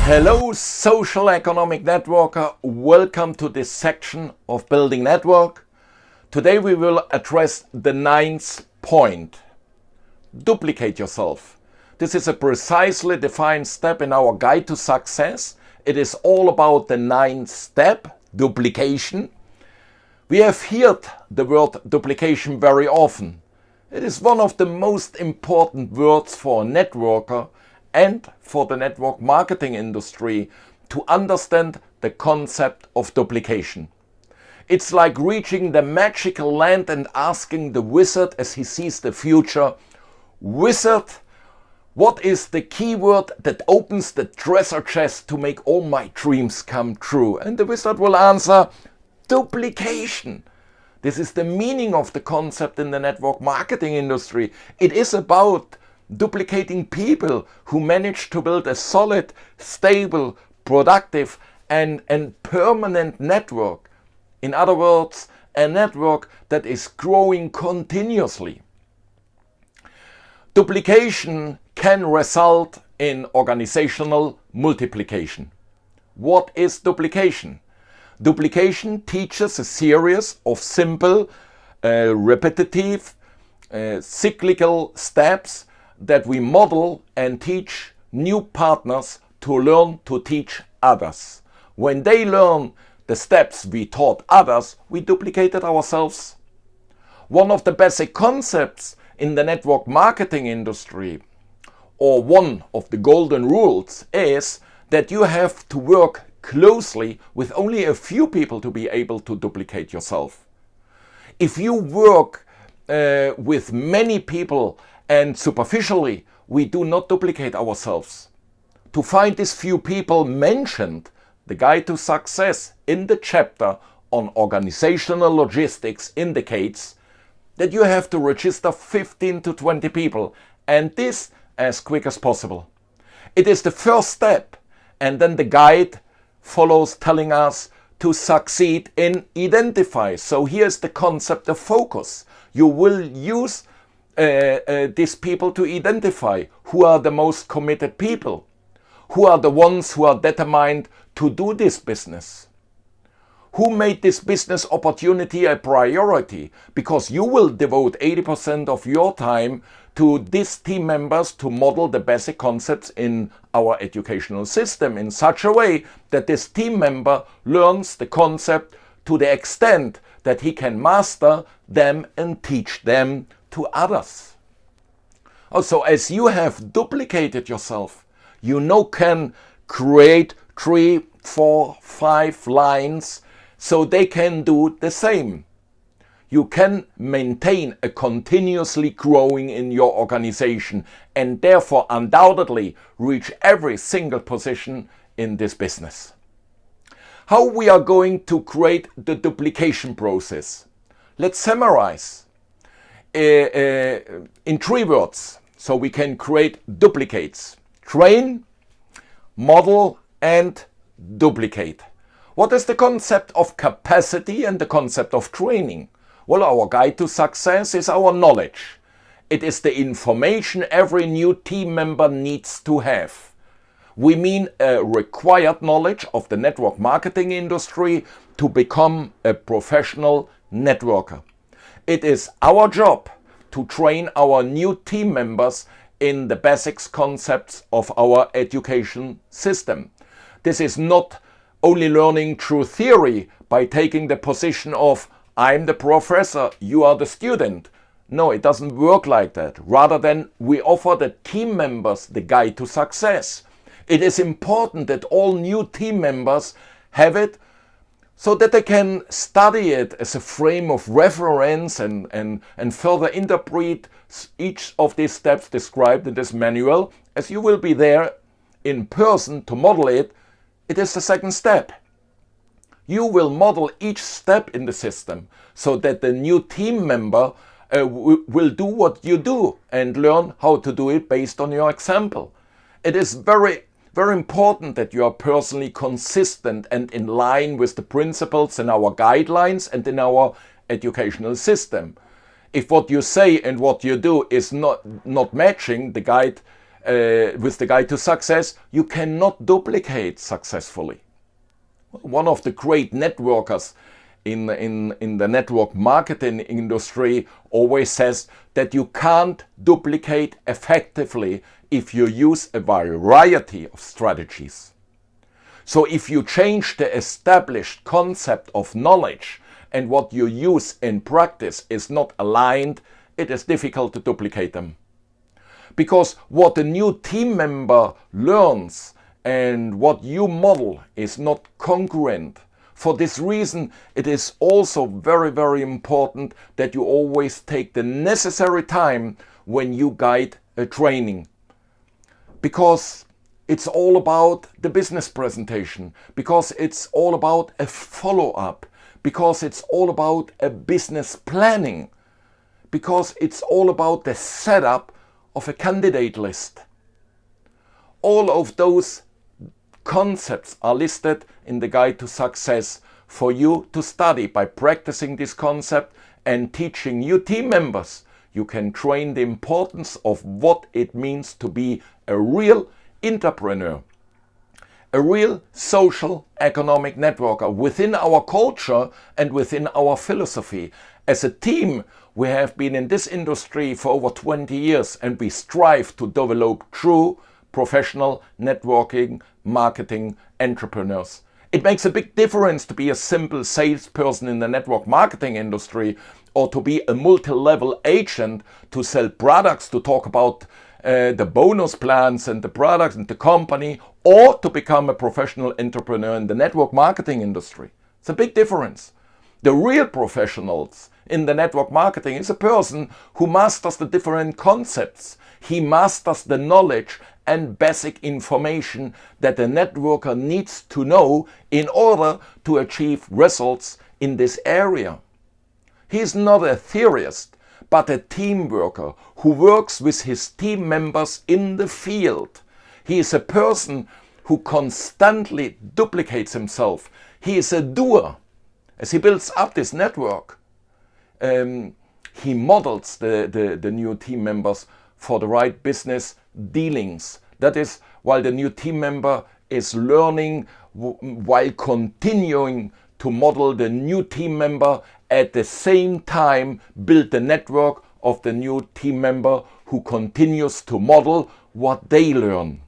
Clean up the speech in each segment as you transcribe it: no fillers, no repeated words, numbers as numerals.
Hello, social economic networker. Welcome to this section of Building Network. Today we will address the 9th point. Duplicate yourself. This is a precisely defined step in our guide to success. It is all about the 9th step, duplication. We have heard the word duplication very often. It is one of the most important words for a networker and for the network marketing industry to understand the concept of duplication. It's like reaching the magical land and asking the wizard as he sees the future, "Wizard, what is the keyword that opens the treasure chest to make all my dreams come true?" And the wizard will answer, duplication. This is the meaning of the concept in the network marketing industry. It is about duplicating people who manage to build a solid, stable, productive and permanent network. In other words, a network that is growing continuously. Duplication can result in organizational multiplication. What is duplication? Duplication teaches a series of simple, repetitive, cyclical steps that we model and teach new partners to learn to teach others. When they learn the steps we taught others, we duplicated ourselves. One of the basic concepts in the network marketing industry, or one of the golden rules, is that you have to work closely with only a few people to be able to duplicate yourself. If you work with many people and superficially, we do not duplicate ourselves. To find these few people mentioned, the Guide to Success in the chapter on organizational logistics indicates that you have to register 15 to 20 people, and this as quick as possible. It is the first step, and then the guide follows telling us to succeed in identify. So here's the concept of focus. You will use these people to identify who are the most committed people, who are the ones who are determined to do this business, who made this business opportunity a priority, because you will devote 80% of your time to these team members to model the basic concepts in our educational system in such a way that this team member learns the concept to the extent that he can master them and teach them to others. Also, as you have duplicated yourself, you now can create 3, 4, 5 lines so they can do the same. You can maintain a continuously growing in your organization and therefore undoubtedly reach every single position in this business. How we are going to create the duplication process? Let's summarize in 3 words so we can create duplicates: train, model and duplicate. What is the concept of capacity and the concept of training? Well, our guide to success is our knowledge. It is the information every new team member needs to have. We mean a required knowledge of the network marketing industry to become a professional networker. It is our job to train our new team members in the basics concepts of our education system. This is not only learning through theory by taking the position of I'm the professor, you are the student. No, it doesn't work like that. Rather than we offer the team members the guide to success. It is important that all new team members have it so that they can study it as a frame of reference and further interpret each of these steps described in this manual. As you will be there in person to model it, it is the second step. You will model each step in the system so that the new team member will do what you do and learn how to do it based on your example. It is very important that you are personally consistent and in line with the principles in our guidelines and in our educational system. If what you say and what you do is not matching, the guide with the Guide to Success, you cannot duplicate successfully. One of the great networkers in the network marketing industry always says that you can't duplicate effectively if you use a variety of strategies. So if you change the established concept of knowledge and what you use in practice is not aligned, it is difficult to duplicate them. Because what a new team member learns and what you model is not congruent. For this reason, it is also very, very important that you always take the necessary time when you guide a training. Because it's all about the business presentation, because it's all about a follow-up, because it's all about a business planning, because it's all about the setup of a candidate list. All of those concepts are listed in the Guide to Success for you to study. By practicing this concept and teaching new team members, you can train the importance of what it means to be a real entrepreneur, a real social economic networker within our culture and within our philosophy. As a team, we have been in this industry for over 20 years and we strive to develop true professional networking, marketing entrepreneurs. It makes a big difference to be a simple salesperson in the network marketing industry or to be a multi-level agent to sell products, to talk about the bonus plans and the products and the company, or to become a professional entrepreneur in the network marketing industry. It's a big difference. The real professionals in the network marketing is a person who masters the different concepts. He masters the knowledge and basic information that the networker needs to know in order to achieve results in this area. He is not a theorist, but a team worker who works with his team members in the field. He is a person who constantly duplicates himself. He is a doer. As he builds up this network, he models the new team members for the right business dealings. That is, while the new team member is learning, while continuing to model the new team member, at the same time build the network of the new team member who continues to model what they learn.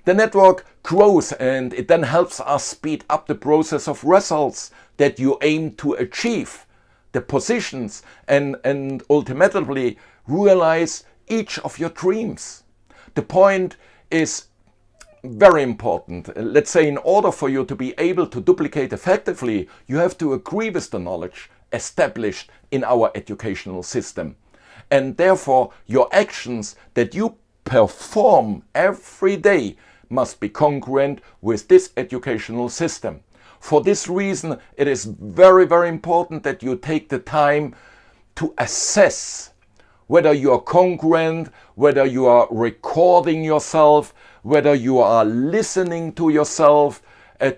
The network grows and it then helps us speed up the process of results that you aim to achieve, the positions, and ultimately realize each of your dreams. The point is very important. Let's say in order for you to be able to duplicate effectively, you have to agree with the knowledge established in our educational system. And therefore, your actions that you perform every day must be congruent with this educational system. For this reason, it is very, very important that you take the time to assess whether you are congruent, whether you are recording yourself, whether you are listening to yourself,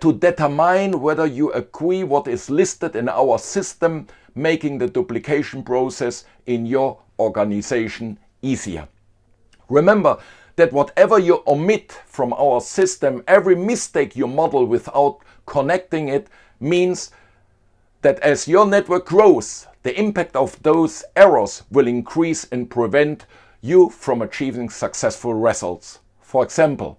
to determine whether you agree what is listed in our system, making the duplication process in your organization easier. Remember that whatever you omit from our system, every mistake you model without connecting it, means that as your network grows, the impact of those errors will increase and prevent you from achieving successful results. For example,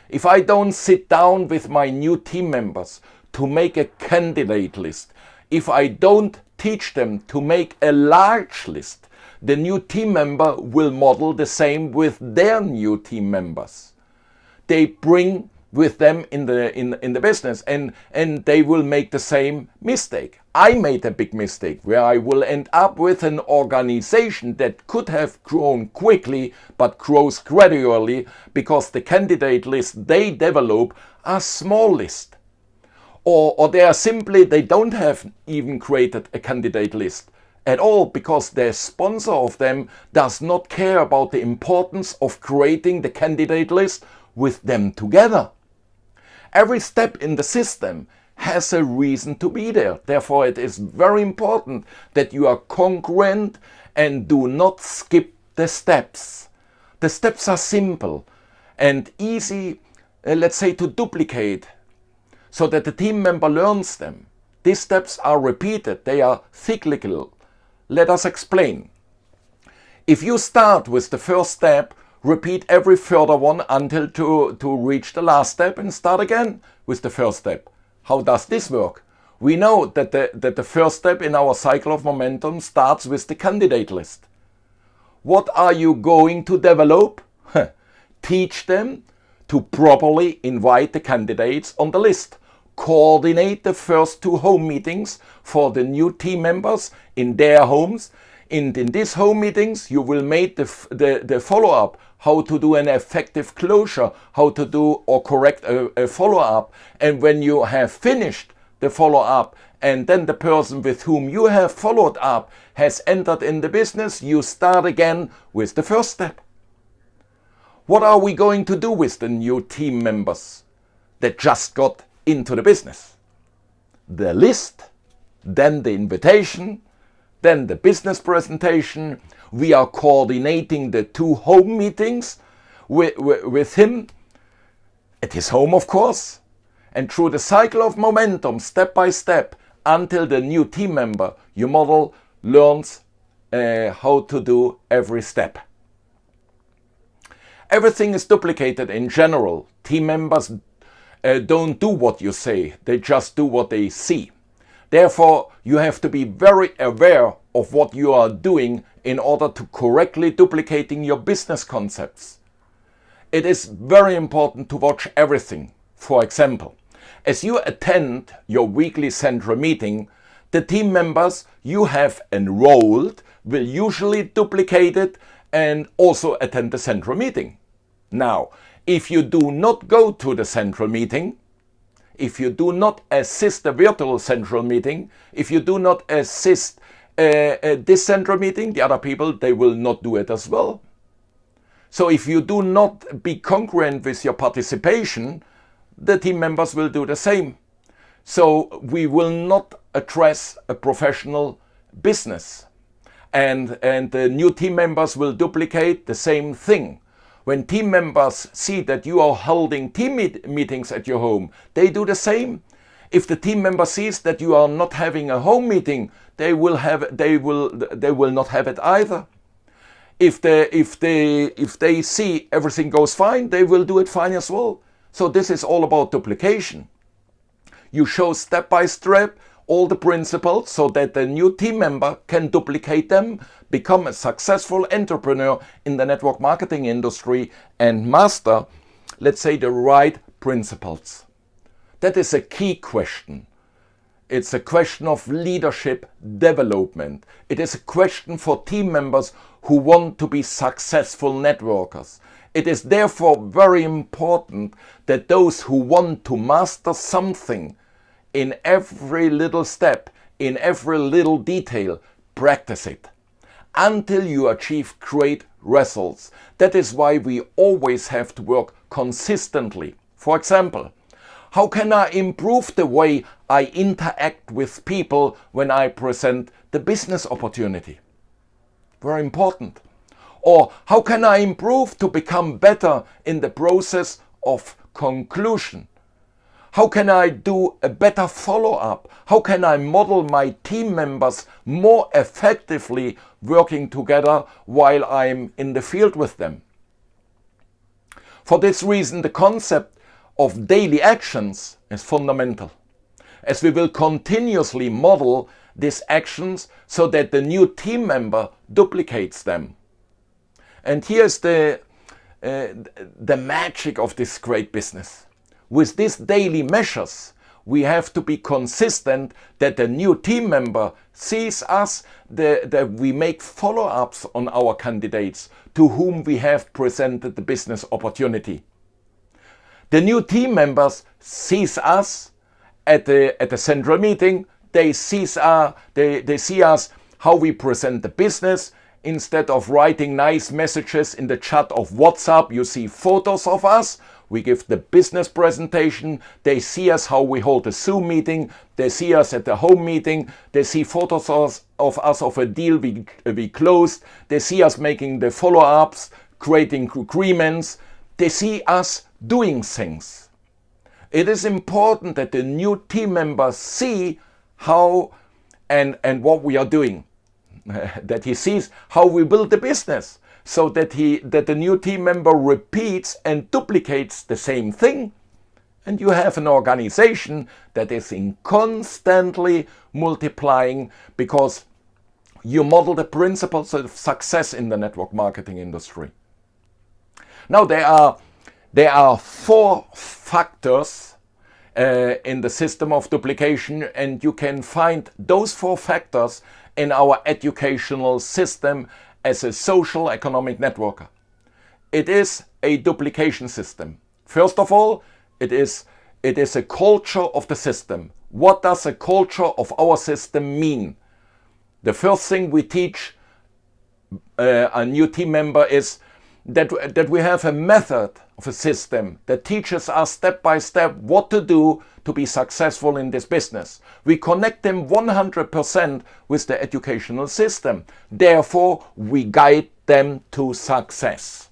if I don't sit down with my new team members to make a candidate list, if I don't teach them to make a large list, the new team member will model the same with their new team members. They bring with them in the business and they will make the same mistake. I made a big mistake where I will end up with an organization that could have grown quickly but grows gradually because the candidate list they develop are small list. Or they don't have even created a candidate list at all because the sponsor of them does not care about the importance of creating the candidate list with them together. Every step in the system has a reason to be there. Therefore, it is very important that you are congruent and do not skip the steps. The steps are simple and easy, let's say, to duplicate so that the team member learns them. These steps are repeated, they are cyclical. Let us explain. If you start with the first step, repeat every further one until to reach the last step and start again with the first step. How does this work? We know that the first step in our cycle of momentum starts with the candidate list. What are you going to develop? Teach them to properly invite the candidates on the list. Coordinate the first 2 home meetings for the new team members in their homes. In these home meetings, you will make the follow-up, how to do an effective closure, how to do or correct a follow-up. And when you have finished the follow-up and then the person with whom you have followed up has entered in the business, you start again with the first step. What are we going to do with the new team members that just got into the business? The list, then the invitation, then the business presentation. We are coordinating the 2 home meetings with him at his home, of course, and through the cycle of momentum, step by step, until the new team member, your model, learns how to do every step. Everything is duplicated in general. Team members don't do what you say, they just do what they see. Therefore, you have to be very aware of what you are doing in order to correctly duplicating your business concepts. It is very important to watch everything. For example, as you attend your weekly central meeting, the team members you have enrolled will usually duplicate it and also attend the central meeting. Now, if you do not go to the central meeting, if you do not assist the virtual central meeting, if you do not assist this central meeting, the other people, they will not do it as well. So if you do not be congruent with your participation, the team members will do the same. So we will not address a professional business. And the new team members will duplicate the same thing. When team members see that you are holding team meetings at your home, they do the same. If the team member sees that you are not having a home meeting, they will not have it either. If they see everything goes fine, they will do it fine as well. So this is all about duplication. You show step by step all the principles so that the new team member can duplicate them, become a successful entrepreneur in the network marketing industry and master, let's say, the right principles. That is a key question. It's a question of leadership development. It is a question for team members who want to be successful networkers. It is therefore very important that those who want to master something in every little step, in every little detail, practice it until you achieve great results. That is why we always have to work consistently. For example, how can I improve the way I interact with people when I present the business opportunity? Very important. Or how can I improve to become better in the process of conclusion? How can I do a better follow-up? How can I model my team members more effectively working together while I'm in the field with them? For this reason, the concept of daily actions is fundamental, as we will continuously model these actions so that the new team member duplicates them. And here's the magic of this great business. With these daily measures, we have to be consistent that the new team member sees us, that we make follow-ups on our candidates to whom we have presented the business opportunity. The new team members sees us at the central meeting. They see us how we present the business. Instead of writing nice messages in the chat of WhatsApp, you see photos of us. We give the business presentation. They see us how we hold a Zoom meeting. They see us at the home meeting. They see photos of us of a deal we closed. They see us making the follow-ups creating agreements. They see us doing things. It is important that the new team members see how and what we are doing, that he sees how we build the business, so that the new team member repeats and duplicates the same thing, and you have an organization that is in constantly multiplying, because you model the principles of success in the network marketing industry. Now there are 4 factors in the system of duplication, and you can find those 4 factors in our educational system as a social economic networker. It is a duplication system. First of all, it is a culture of the system. What does a culture of our system mean? The first thing we teach a new team member is that we have a method of a system that teaches us step by step what to do to be successful in this business. We connect them 100% with the educational system. Therefore, we guide them to success.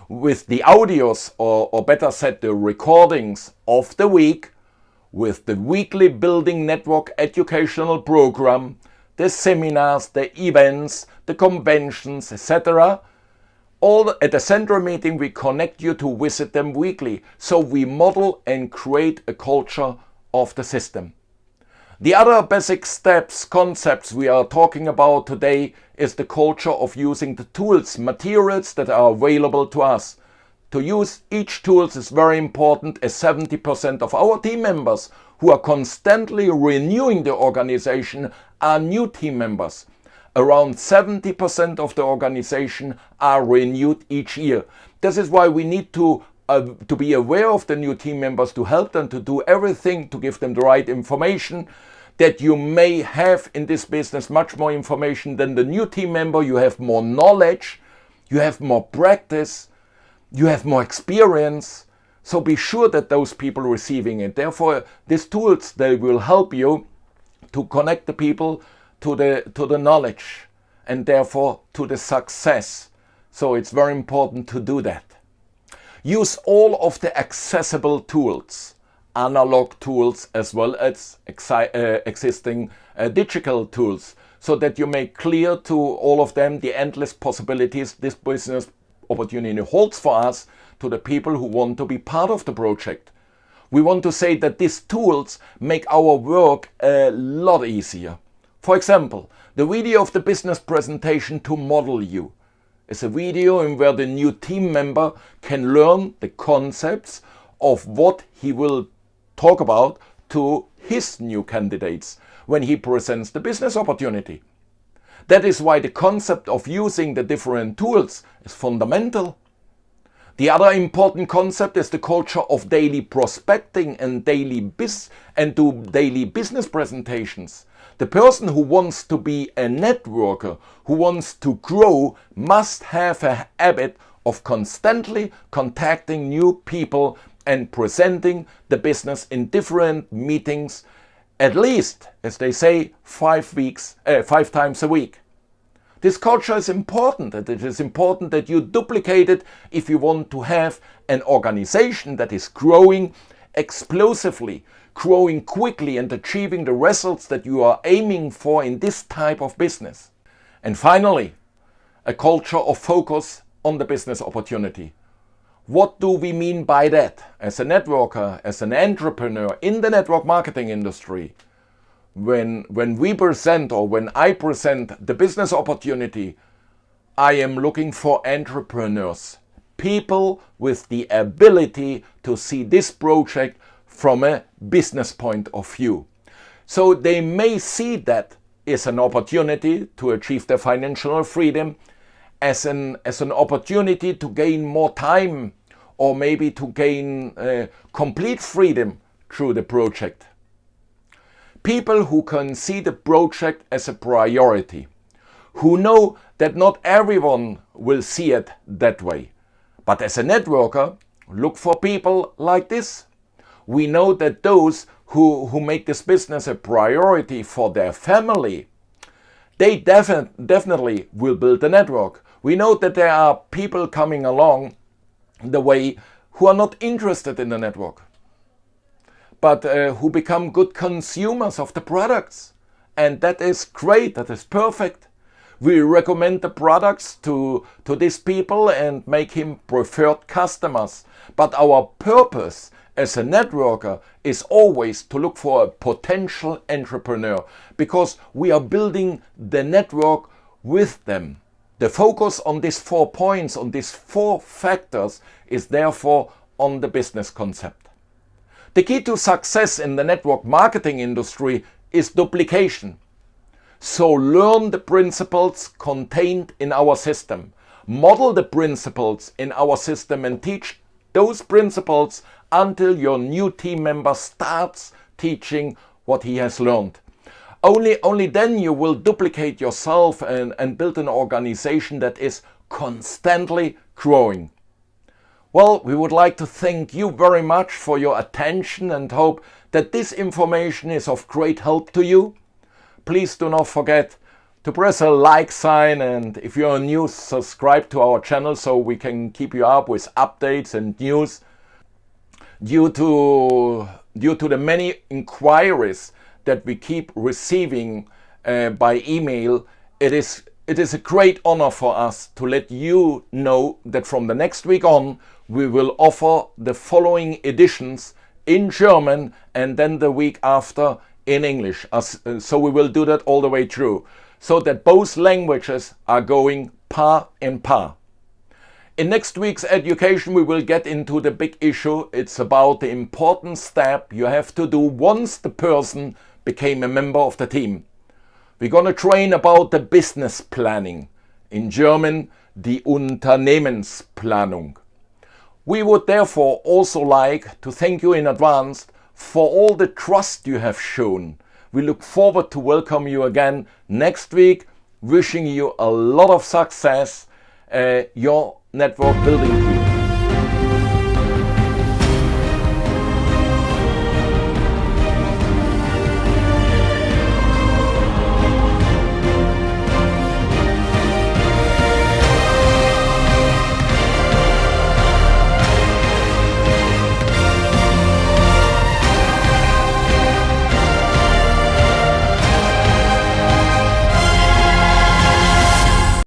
With the audios, or better said, the recordings of the week, with the weekly building network educational program, the seminars, the events, the conventions, etc., all at the central meeting, we connect you to visit them weekly. So we model and create a culture of the system. The other basic steps, concepts we are talking about today is the culture of using the tools, materials that are available to us. To use each tool is very important, as 70% of our team members who are constantly renewing the organization are new team members. Around 70% of the organization are renewed each year. This is why we need to be aware of the new team members, to help them to do everything, to give them the right information, that you may have in this business much more information than the new team member. You have more knowledge, you have more practice, you have more experience. So be sure that those people receiving it. Therefore, these tools, they will help you to connect the people to the knowledge, and therefore to the success. So it's very important to do that. Use all of the accessible tools, analog tools as well as existing digital tools, so that you make clear to all of them the endless possibilities this business opportunity holds for us, to the people who want to be part of the project. We want to say that these tools make our work a lot easier. For example, the video of the business presentation to model you is a video in where the new team member can learn the concepts of what he will talk about to his new candidates when he presents the business opportunity. That is why the concept of using the different tools is fundamental. The other important concept is the culture of daily prospecting and daily business presentations. The person who wants to be a networker, who wants to grow, must have a habit of constantly contacting new people and presenting the business in different meetings, at least, as they say, 5 times a week. This culture is important, and it is important that you duplicate it if you want to have an organization that is growing explosively, growing quickly, and achieving the results that you are aiming for in this type of business. And finally, a culture of focus on the business opportunity. What do we mean by that? As a networker, as an entrepreneur in the network marketing industry, when we present, or when I present the business opportunity, I am looking for entrepreneurs, people with the ability to see this project from a business point of view. So they may see that as an opportunity to achieve their financial freedom, as an opportunity to gain more time, or maybe to gain complete freedom through the project. People who can see the project as a priority, who know that not everyone will see it that way. But as a networker, look for people like this. We know that those who make this business a priority for their family, they definitely will build a network. We know that there are people coming along the way who are not interested in the network, but who become good consumers of the products. And that is great, that is perfect. We recommend the products to these people and make him preferred customers. But our purpose as a networker is always to look for a potential entrepreneur, because we are building the network with them. The focus on these 4 points, on these 4 factors, is therefore on the business concept. The key to success in the network marketing industry is duplication. So learn the principles contained in our system, model the principles in our system, and teach those principles until your new team member starts teaching what he has learned. Only then you will duplicate yourself and build an organization that is constantly growing. Well, we would like to thank you very much for your attention and hope that this information is of great help to you. Please do not forget to press a like sign, and if you are new, subscribe to our channel so we can keep you up with updates and news. Due to the many inquiries that we keep receiving by email, it is a great honor for us to let you know that from the next week on we will offer the following editions in German and then the week after in English. So we will do that all the way through, so that both languages are going par in par. In next week's education we will get into the big issue. It's about the important step you have to do once the person became a member of the team. We're going to train about the business planning. In German, die Unternehmensplanung. We would therefore also like to thank you in advance for all the trust you have shown. We look forward to welcome you again next week, wishing you a lot of success, your network building team.